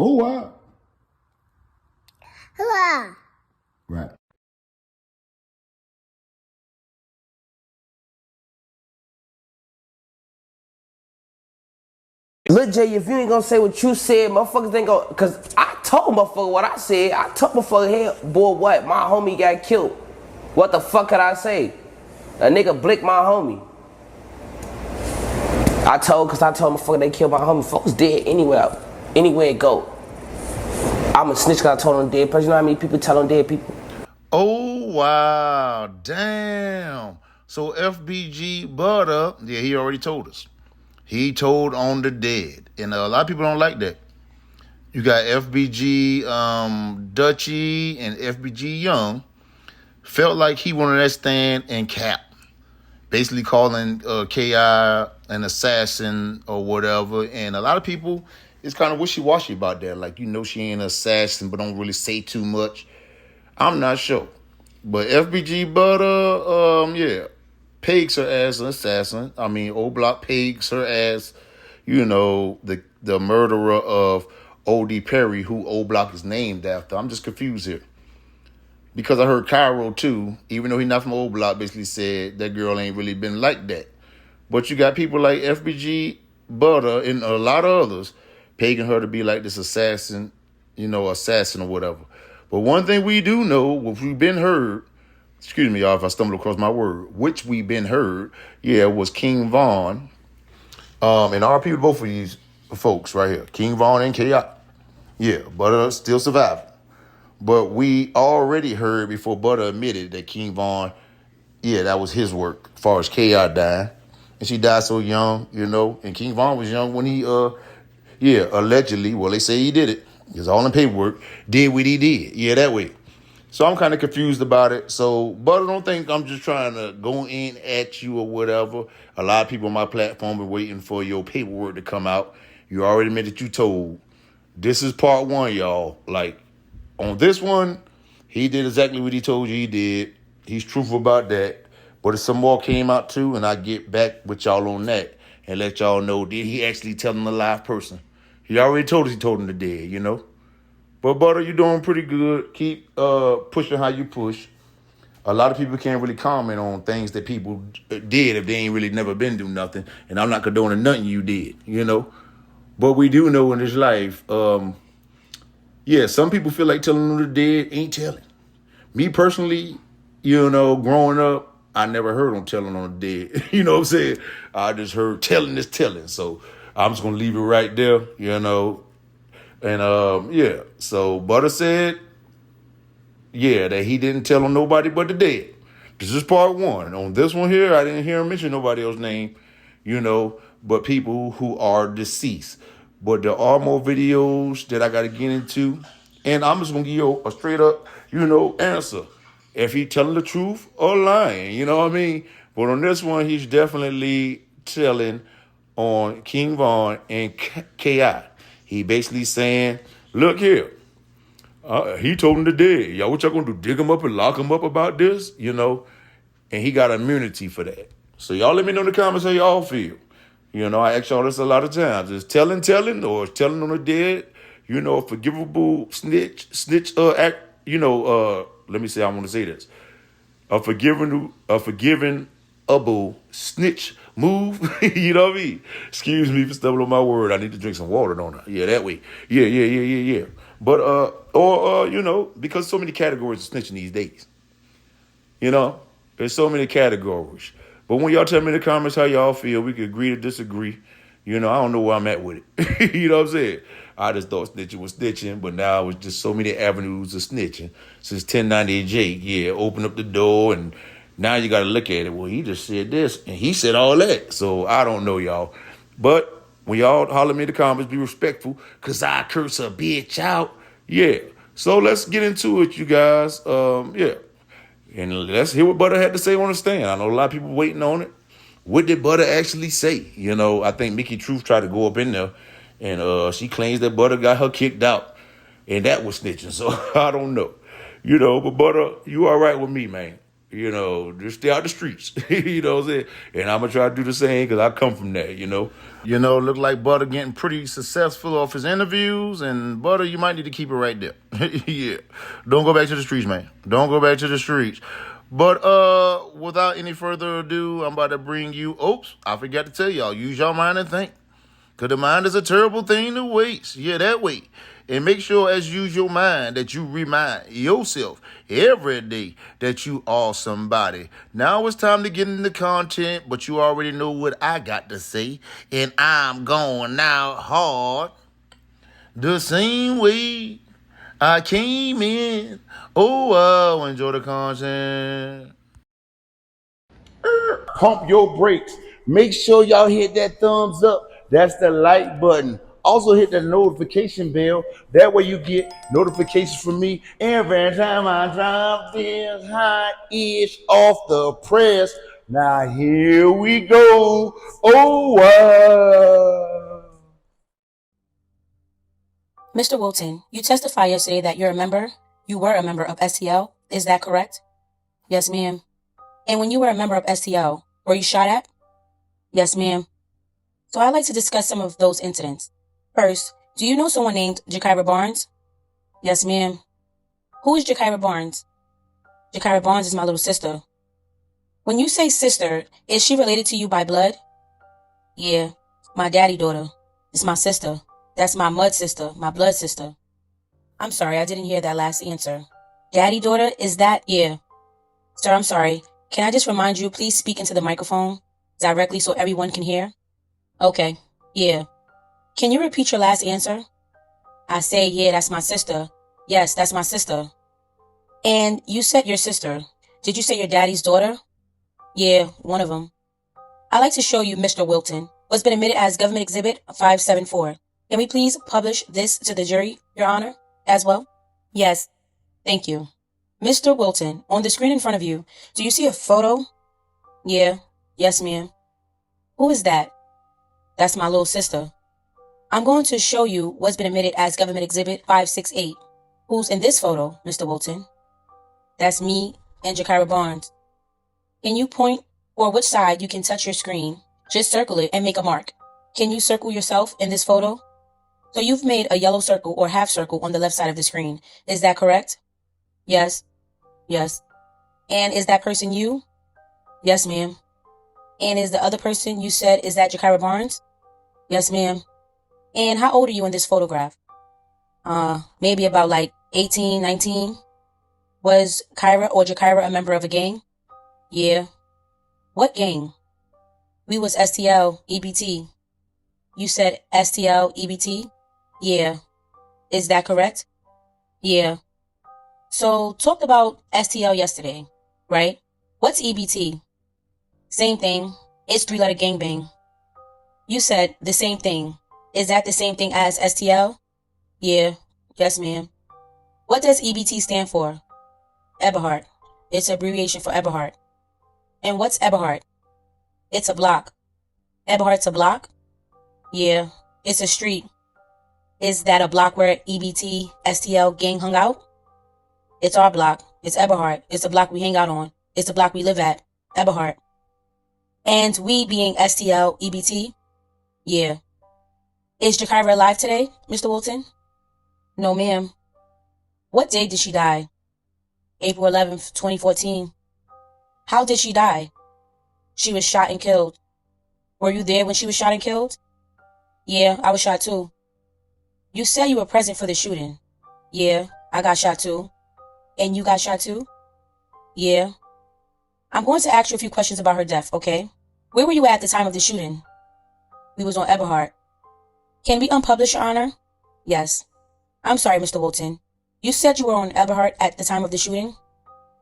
Oh, wow. Hello. Right. Look, Jay, if you ain't gonna say what you said, motherfuckers ain't gonna. Cause I told motherfucker what I said. I told motherfucker, hey, boy, what? My homie got killed. What the fuck could I say? A nigga blicked my homie. I told motherfucker they killed my homie. Folks dead anywhere it go. I'm a snitch cause I told them dead person. You know how many people tell them dead people? Oh, wow. Damn. So FbgButta, yeah, he already told us. He told on the dead. And a lot of people don't like that. You got FbgDucky and FbG Young. Felt like he wanted that stand and cap. Basically calling KI an assassin or whatever. And a lot of people is kind of wishy-washy about that. Like, she ain't an assassin, but don't really say too much. I'm not sure. But FbgButta, yeah, pegs her as an assassin. I mean, O Block pegs her as, the murderer of O.D. Perry, who O Block is named after. I'm just confused here. Because I heard Cairo, too, even though he's not from O Block, basically said that girl ain't really been like that. But you got people like FbgButta and a lot of others pegging her to be like this assassin, assassin or whatever. But one thing we do know, which we've been heard, excuse me, y'all, if I stumble across my word, which we've been heard, was KingVon. And RP both of these folks right here, KingVon and KI. Yeah, Butta still surviving. But we already heard before Butta admitted that KingVon, that was his work as far as KI dying. And she died so young, and KingVon was young when he, allegedly, well, they say he did it. It's all in paperwork. Did what he did. Yeah, that way. So I'm kind of confused about it. So, Butta, don't think I'm just trying to go in at you or whatever. A lot of people on my platform are waiting for your paperwork to come out. You already admitted you told. This is part one, y'all. Like, on this one, he did exactly what he told you he did. He's truthful about that. But if some more came out too, and I get back with y'all on that and let y'all know, did he actually tell him a live person? He already told us he told him the dead, But Butta, you're doing pretty good. Keep pushing how you push. A lot of people can't really comment on things that people did if they ain't really never been through nothing. And I'm not condoning nothing you did, But we do know in this life, some people feel like telling them the dead ain't telling. Me personally, growing up, I never heard them telling on the dead. You know what I'm saying? I just heard telling is telling. So I'm just going to leave it right there, And, so Butta said, that he didn't tell on nobody but the dead. This is part one. On this one here, I didn't hear him mention nobody else's name, but people who are deceased. But there are more videos that I got to get into. And I'm just going to give you a straight up, answer. If he telling the truth or lying, you know what I mean? But on this one, he's definitely telling on KingVon and KI. He basically saying, look here. He told him the dead. Y'all, what y'all gonna do? Dig him up and lock him up about this? And he got immunity for that. So y'all let me know in the comments how y'all feel. I ask y'all this a lot of times. Is telling or is telling on the dead, a forgivable snitch act, let me say, I want to say this. A forgivable snitch move. You know what I mean? Excuse me for stumbling on my word. I need to drink some water, don't I? Yeah, that way. Yeah. But, because so many categories of snitching these days. There's so many categories. But when y'all tell me in the comments how y'all feel, we can agree to disagree. I don't know where I'm at with it. You know what I'm saying? I just thought snitching was snitching, but now it's just so many avenues of snitching. Since 1098J, open up the door, and now you got to look at it. Well, he just said this, and he said all that. So I don't know, y'all. But when y'all holler me in the comments, be respectful, because I curse a bitch out. Yeah. So let's get into it, you guys. And let's hear what Butta had to say on the stand. I know a lot of people waiting on it. What did Butta actually say? I think Mickey Truth tried to go up in there, and she claims that Butta got her kicked out, and that was snitching. So I don't know. But Butta, you all right with me, man. Just stay out the streets. You know what I'm saying? And I'm gonna try to do the same because I come from that. Look like Butta getting pretty successful off his interviews, and Butta, you might need to keep it right there. Yeah. Don't go back to the streets, man. Don't go back to the streets. But without any further ado, I'm about to bring you. Oops, I forgot to tell y'all. Use your mind and think. Because the mind is a terrible thing to waste. Yeah, that way. And make sure as you use your mind that you remind yourself every day that you are somebody. Now it's time to get into content, but you already know what I got to say. And I'm going now hard the same way I came in. Oh, wow, enjoy the content. Pump your brakes. Make sure y'all hit that thumbs up. That's the like button. Also hit the notification bell. That way you get notifications from me every time I drop this hot-ish off the press. Now here we go. Oh, wow. Mr. Wilton, you testified yesterday that you were a member of STL. Is that correct? Yes, ma'am. And when you were a member of STL, were you shot at? Yes, ma'am. So I'd like to discuss some of those incidents. First, do you know someone named Jakira Barnes? Yes, ma'am. Who is Jakira Barnes? Jakira Barnes is my little sister. When you say sister, is she related to you by blood? Yeah, my daddy daughter. It's my sister. That's my mud sister, my blood sister. I'm sorry, I didn't hear that last answer. Daddy daughter, is that? Yeah. Sir, I'm sorry. Can I just remind you, please speak into the microphone directly so everyone can hear? Okay, yeah. Can you repeat your last answer? I say, yeah, that's my sister. Yes, that's my sister. And you said your sister. Did you say your daddy's daughter? Yeah, one of them. I'd like to show you, Mr. Wilton, what's been admitted as Government Exhibit 574. Can we please publish this to the jury, Your Honor, as well? Yes, thank you. Mr. Wilton, on the screen in front of you, do you see a photo? Yeah, yes, ma'am. Who is that? That's my little sister. I'm going to show you what's been admitted as Government Exhibit 568. Who's in this photo, Mr. Wilton? That's me and Jakira Barnes. Can you point or which side you can touch your screen? Just circle it and make a mark. Can you circle yourself in this photo? So you've made a yellow circle or half circle on the left side of the screen. Is that correct? Yes. Yes. And is that person you? Yes, ma'am. And is the other person you said, is that Jakira Barnes? Yes, ma'am. And how old are you in this photograph? Maybe about like 18, 19. Was Kyra or Jakira a member of a gang? Yeah. What gang? We was STL, EBT. You said STL, EBT? Yeah. Is that correct? Yeah. So, talked about STL yesterday, right? What's EBT? Same thing. It's 3-letter gangbang. You said the same thing. Is that the same thing as STL? Yeah. Yes, ma'am. What does EBT stand for? Eberhard. It's an abbreviation for Eberhard. And what's Eberhard? It's a block. Eberhard's a block? Yeah. It's a street. Is that a block where EBT, STL gang hung out? It's our block. It's Eberhard. It's the block we hang out on. It's the block we live at. Eberhard. And we being STL, EBT? Yeah. Is Jakira alive today, Mr. Wilton? No, ma'am. What day did she die? April 11th, 2014. How did she die? She was shot and killed. Were you there when she was shot and killed? Yeah, I was shot too. You said you were present for the shooting. Yeah, I got shot too. And you got shot too? Yeah. I'm going to ask you a few questions about her death, okay? Where were you at the time of the shooting? We was on Eberhard. Can we unpublish, Your Honor? Yes. I'm sorry, Mr. Wilton. You said you were on Eberhard at the time of the shooting?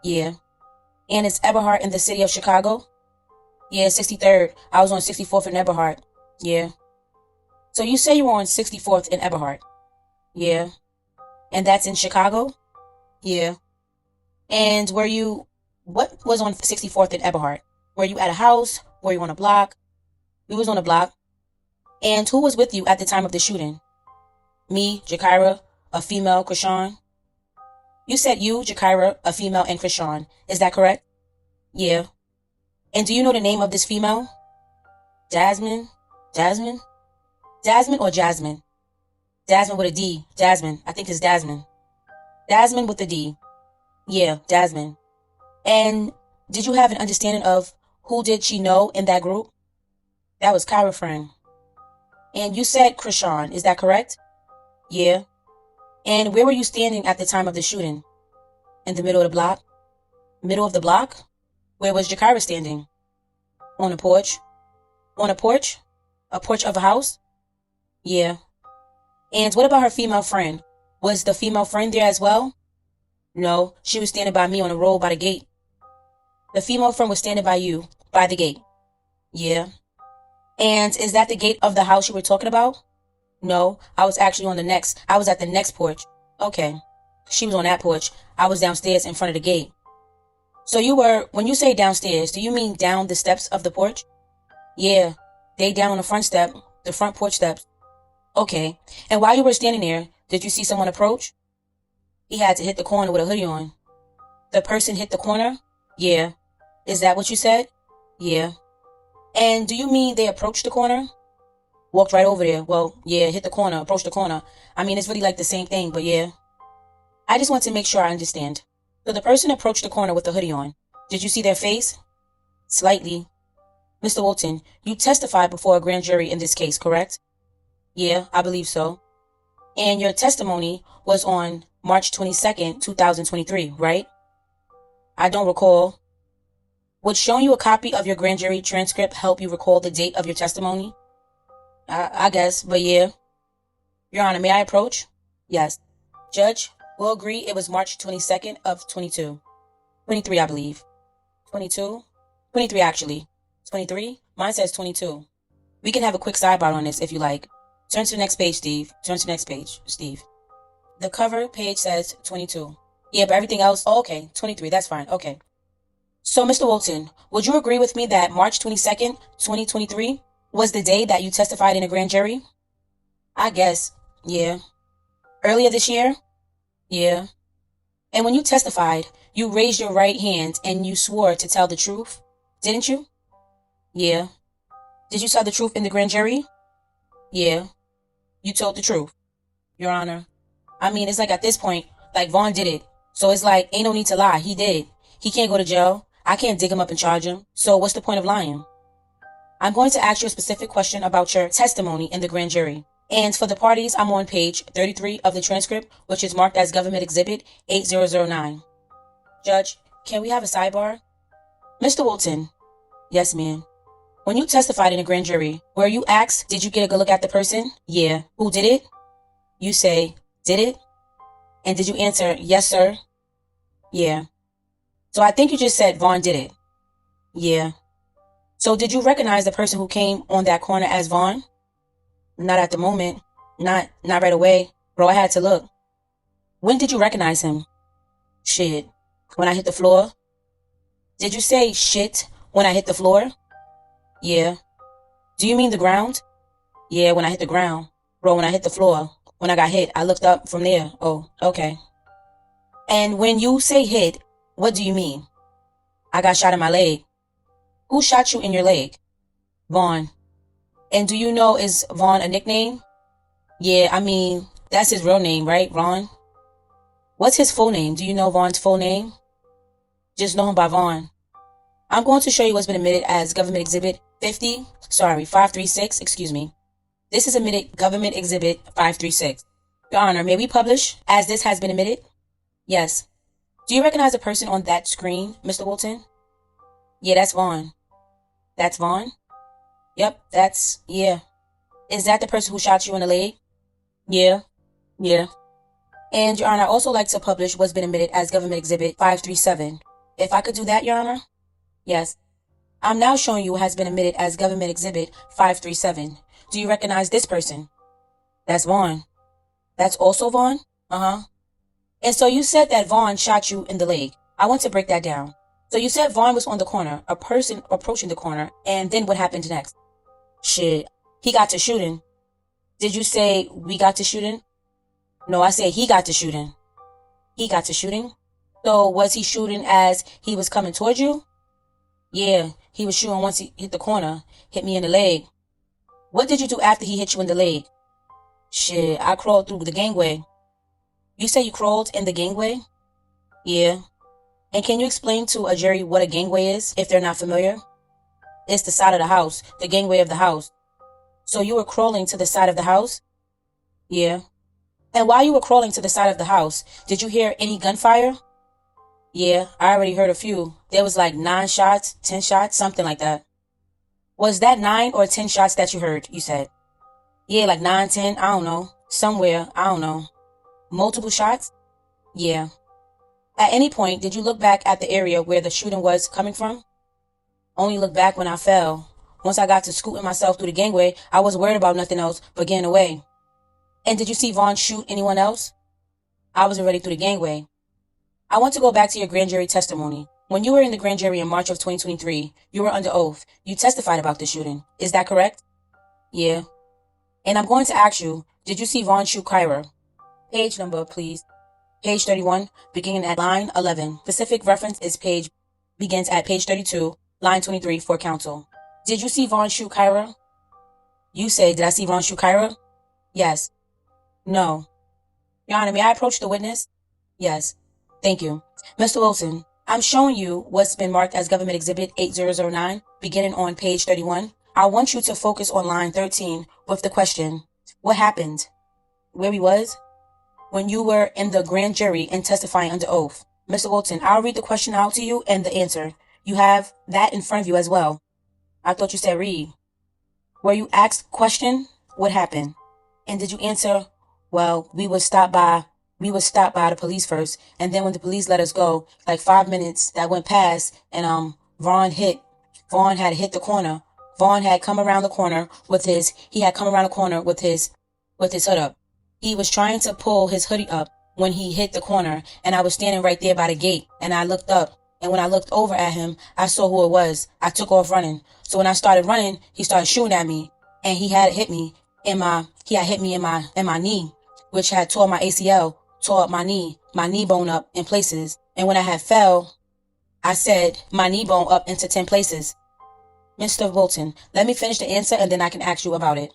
Yeah. And is Eberhard in the city of Chicago? Yeah, 63rd. I was on 64th in Eberhard. Yeah. So you say you were on 64th in Eberhard? Yeah. And that's in Chicago? Yeah. And what was on 64th in Eberhard? Were you at a house? Were you on a block? We was on a block. And who was with you at the time of the shooting? Me, Jakira, a female, Krishan. You said you, Jakira, a female, and Krishan. Is that correct? Yeah. And do you know the name of this female? Jasmine? Jasmine? Jasmine or Jasmine? Jasmine with a D. Jasmine. I think it's Jasmine. Jasmine with a D. Yeah, Jasmine. And did you have an understanding of who did she know in that group? That was Kyra's friend. And you said Krishan, is that correct? Yeah. And where were you standing at the time of the shooting? In the middle of the block? Middle of the block? Where was Jakira standing? On a porch? On a porch? A porch of a house? Yeah. And what about her female friend? Was the female friend there as well? No, she was standing by me on the road by the gate. The female friend was standing by you, by the gate. Yeah. And is that the gate of the house you were talking about? No, I was actually I was at the next porch. Okay. She was on that porch. I was downstairs in front of the gate. So when you say downstairs, do you mean down the steps of the porch? Yeah, they down on the front porch steps. Okay. And while you were standing there, did you see someone approach? He had to hit the corner with a hoodie on. The person hit the corner? Yeah. Is that what you said? Yeah. And do you mean they approached the corner? Walked right over there. Well, yeah, hit the corner, approached the corner. I mean, it's really like the same thing, but yeah. I just want to make sure I understand. So the person approached the corner with the hoodie on. Did you see their face? Slightly. Mr. Walton, you testified before a grand jury in this case, correct? Yeah, I believe so. And your testimony was on March 22nd, 2023, right? I don't recall. Would showing you a copy of your grand jury transcript help you recall the date of your testimony? I guess, but yeah. Your Honor, may I approach? Yes. Judge, we'll agree it was March 22nd of 22. 23, I believe. 22? 23, actually. 23? Mine says 22. We can have a quick sidebar on this if you like. Turn to the next page, Steve. Turn to the next page, Steve. The cover page says 22. Yeah, but everything else, oh, okay, 23, that's fine, okay. So, Mr. Walton, would you agree with me that March 22nd, 2023 was the day that you testified in a grand jury? I guess, yeah. Earlier this year? Yeah. And when you testified, you raised your right hand and you swore to tell the truth, didn't you? Yeah. Did you tell the truth in the grand jury? Yeah. You told the truth, Your Honor. I mean, it's like at this point, like Vaughn did it. So it's like, ain't no need to lie. He did. He can't go to jail. I can't dig him up and charge him. So what's the point of lying? I'm going to ask you a specific question about your testimony in the grand jury. And for the parties, I'm on page 33 of the transcript, which is marked as Government Exhibit 8009. Judge, can we have a sidebar? Mr. Walton. Yes, ma'am. When you testified in a grand jury, were you asked, did you get a good look at the person? Yeah. Who did it? You say, did it? And did you answer, yes, sir? Yeah. So I think you just said Vaughn did it. Yeah. So did you recognize the person who came on that corner as Vaughn? Not at the moment. Not right away. Bro, I had to look. When did you recognize him? Shit. When I hit the floor? Did you say shit when I hit the floor? Yeah. Do you mean the ground? Yeah, when I hit the ground. Bro, when I hit the floor. When I got hit, I looked up from there. Oh, okay. And when you say hit, what do you mean? I got shot in my leg. Who shot you in your leg? Vaughn. And do you know, is Vaughn a nickname? Yeah, I mean, that's his real name, right, Vaughn? What's his full name? Do you know Vaughn's full name? Just know him by Vaughn. I'm going to show you what's been admitted as Government Exhibit 536, excuse me. This is admitted Government Exhibit 536. Your Honor, may we publish as this has been admitted? Yes. Do you recognize the person on that screen, Mr. Walton? Yeah, that's Vaughn. That's Vaughn? Yep, yeah. Is that the person who shot you in the leg? Yeah. And, Your Honor, I also like to publish what's been admitted as Government Exhibit 537. If I could do that, Your Honor? Yes. I'm now showing you what has been admitted as Government Exhibit 537. Do you recognize this person? That's Vaughn. That's also Vaughn? Uh-huh. And so you said that Vaughn shot you in the leg. I want to break that down. So you said Vaughn was on the corner, a person approaching the corner, and then what happened next? Shit. He got to shooting. Did you say we got to shooting? No, I said he got to shooting. He got to shooting? So was he shooting as he was coming towards you? Yeah, he was shooting once he hit the corner, hit me in the leg. What did you do after he hit you in the leg? Shit, I crawled through the gangway. You say you crawled in the gangway? Yeah. And can you explain to a jury what a gangway is, if they're not familiar? It's the side of the house, the gangway of the house. So you were crawling to the side of the house? Yeah. And while you were crawling to the side of the house, did you hear any gunfire? Yeah, I already heard a few. There was like 9 shots, 10 shots, something like that. Was that 9 or 10 shots that you heard, you said? Yeah, like 9, 10, I don't know. Somewhere, I don't know. Multiple shots? Yeah. At any point, did you look back at the area where the shooting was coming from? Only look back when I fell. Once I got to scooting myself through the gangway, I wasn't worried about nothing else but getting away. And did you see Vaughn shoot anyone else? I wasn't ready through the gangway. I want to go back to your grand jury testimony. When you were in the grand jury in March of 2023, you were under oath. You testified about the shooting. Is that correct? Yeah. And I'm going to ask you, did you see Vaughn shoot Kyra? Page number, please. Page 31, beginning at line 11. Specific reference begins at page 32, line 23 for counsel. Did you see Vaughn shoot Kyra? You say, did I see Vaughn shoot Kyra? Yes. No. Your Honor, may I approach the witness? Yes. Thank you. Mr. Wilson, I'm showing you what's been marked as Government Exhibit 8009, beginning on page 31. I want you to focus on line 13 with the question, what happened? Where we was? When you were in the grand jury and testifying under oath. Mr. Wilson, I'll read the question out to you and the answer. You have that in front of you as well. I thought you said read. Were you asked question? What happened? And did you answer, well, we would stop by the police first, and then when the police let us go, like 5 minutes that went past, and Vaughn had hit the corner. Vaughn had come around the corner with his hood up. He was trying to pull his hoodie up when he hit the corner, and I was standing right there by the gate, and I looked up, and when I looked over at him, I saw who it was. I took off running. So when I started running, he started shooting at me, and he had hit me in my knee, which had tore my ACL, tore up my knee bone up in places. And when I had fell, I said my knee bone up into 10 places. Mr. Bolton, let me finish the answer and then I can ask you about it.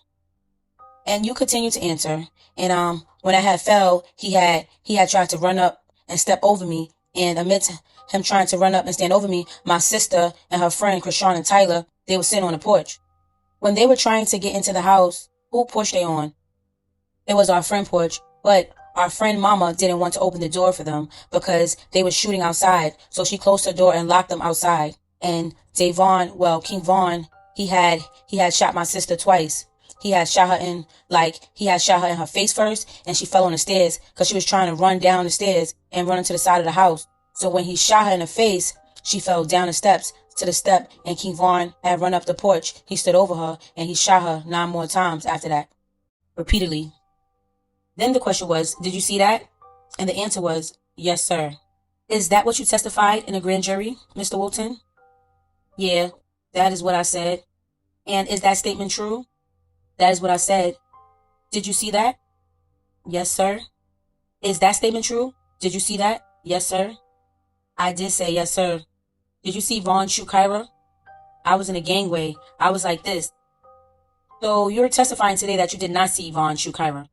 And you continue to answer. And when I had fell, he had tried to run up and step over me. And amidst him trying to run up and stand over me, my sister and her friend, Krishan and Tyler, they were sitting on the porch. When they were trying to get into the house, who porch they on? It was our friend porch, but our friend mama didn't want to open the door for them because they were shooting outside. So she closed her door and locked them outside. And KingVon, he had shot my sister twice. He had shot her in her face first, and she fell on the stairs because she was trying to run down the stairs and run into the side of the house. So when he shot her in the face, she fell down the steps to the step, and KingVon had run up the porch. He stood over her, and he shot her 9 more times after that, repeatedly. Then the question was, did you see that? And the answer was, yes, sir. Is that what you testified in a grand jury, Mr. Wilton? Yeah, that is what I said. And is that statement true? That is what I said. Did you see that? Yes, sir. Is that statement true? Did you see that? Yes, sir. I did say yes, sir. Did you see Vaughn shoot Kyra? I was in a gangway. I was like this. So you're testifying today that you did not see Vaughn shoot Kyra.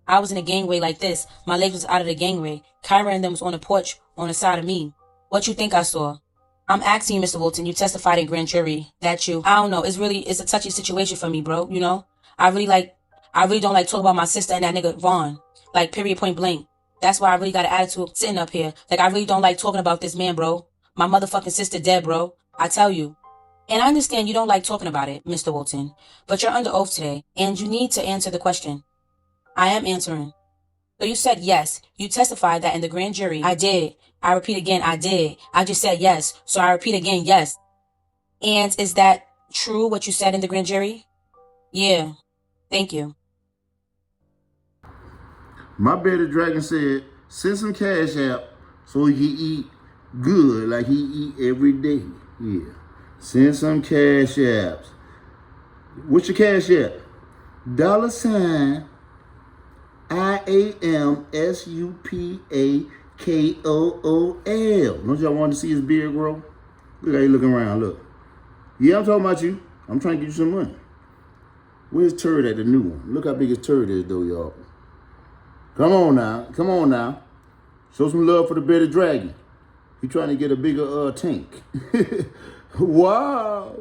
I was in a gangway like this. My legs was out of the gangway. Kyra and them was on the porch on the side of me. What you think I saw? I'm asking you, Mr. Wilton, you testified in grand jury that I don't know, it's a touchy situation for me, bro, you know? I really don't like talking about my sister and that nigga Vaughn. Like, period, point blank. That's why I really got an attitude sitting up here. Like, I really don't like talking about this man, bro. My motherfucking sister dead, bro. I tell you. And I understand you don't like talking about it, Mr. Wilton, but you're under oath today, and you need to answer the question. I am answering. So you said yes. You testified that in the grand jury. I did. I repeat again, I did. I just said yes. So I repeat again, yes. And is that true what you said in the grand jury? Yeah. Thank you. My bearded dragon said, send some cash out so he can eat good like he eat every day. Yeah. Send some cash apps. What's your cash app? $sign IAMSUPAKOOL. Don't y'all want to see his beard grow? Look how you looking around, look. Yeah, I'm talking about you. I'm trying to get you some money. Where's turd at the new one? Look how big his turd is though, y'all. Come on now. Come on now. Show some love for the bearded dragon. He trying to get a bigger tank. Wow.